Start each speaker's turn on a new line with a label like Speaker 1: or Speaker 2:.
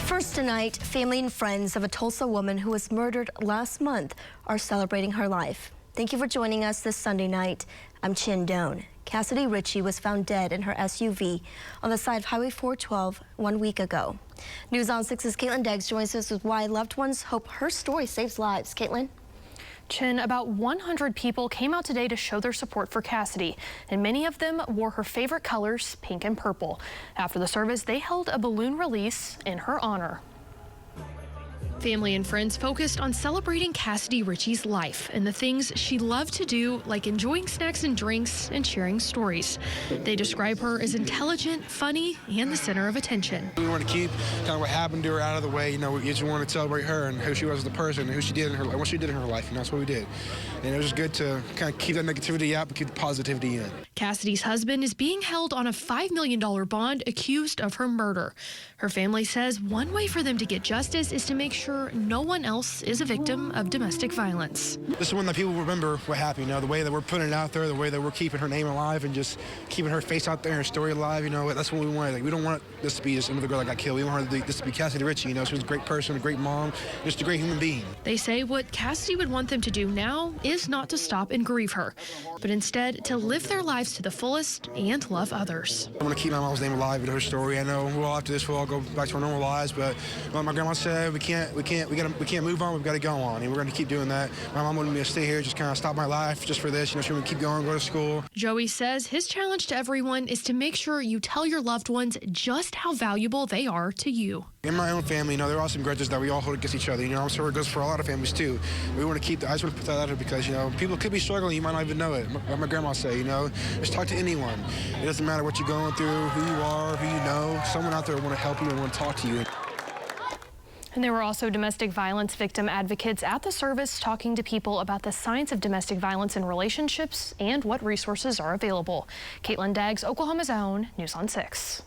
Speaker 1: First tonight, family and friends of a Tulsa woman who was murdered last month are celebrating her life. Thank you for joining us this Sunday night. I'm Chin Doan. Cassidy Ritchie was found dead in her SUV on the side of Highway 412 1 week ago. News on 6's Caitlin Deggs joins us with why loved ones hope her story saves lives. Caitlin?
Speaker 2: Chin, about 100 people came out today to show their support for Cassidy, and many of them wore her favorite colors, pink and purple. After the service, they held a balloon release in her honor. Family and friends focused on celebrating Cassidy Ritchie's life and the things she loved to do, like enjoying snacks and drinks and sharing stories. They describe her as intelligent, funny, and the center of attention.
Speaker 3: We want to keep kind of what happened to her out of the way. You know, we just want to celebrate her and who she was as a person and who she did in her life, what she did in her life. You know, that's what we did. And it was just good to kind of keep that negativity out, but keep the positivity in.
Speaker 2: Cassidy's husband is being held on a $5 million bond accused of her murder. Her family says one way for them to get justice is to make sure no one else is a victim of domestic violence.
Speaker 3: This is when the people remember what happened, you know, the way that we're putting it out there, the way that we're keeping her name alive and just keeping her face out there, her story alive, you know, that's what we want. Like, we don't want this to be just another girl that got killed. We want this to be Cassidy Ritchie, you know, she was a great person, a great mom, just a great human being.
Speaker 2: They say what Cassidy would want them to do now is not to stop and grieve her, but instead to live their lives to the fullest and love others.
Speaker 3: I want to keep my mom's name alive with her story. I know we'll after this we'll all go back to our normal lives, but like my grandma said, we can't move on. We've got to go on, and we're going to keep doing that. My mom wanted me to stay here, just kind of stop my life just for this. You know, she wanted me to keep going, go to school.
Speaker 2: Joey says his challenge to everyone is to make sure you tell your loved ones just how valuable they are to you.
Speaker 3: In my own family, you know, there are some grudges that we all hold against each other. You know, I'm sure it goes for a lot of families too. We want to keep I just want to put that out there because, you know, people could be struggling. You might not even know it. Like my grandma say, you know, just talk to anyone. It doesn't matter what you're going through, who you are, who you know. Someone out there will want to help you and want to talk to you.
Speaker 2: And there were also domestic violence victim advocates at the service talking to people about the science of domestic violence in relationships and what resources are available. Caitlin Deggs, Oklahoma's Own, News on 6.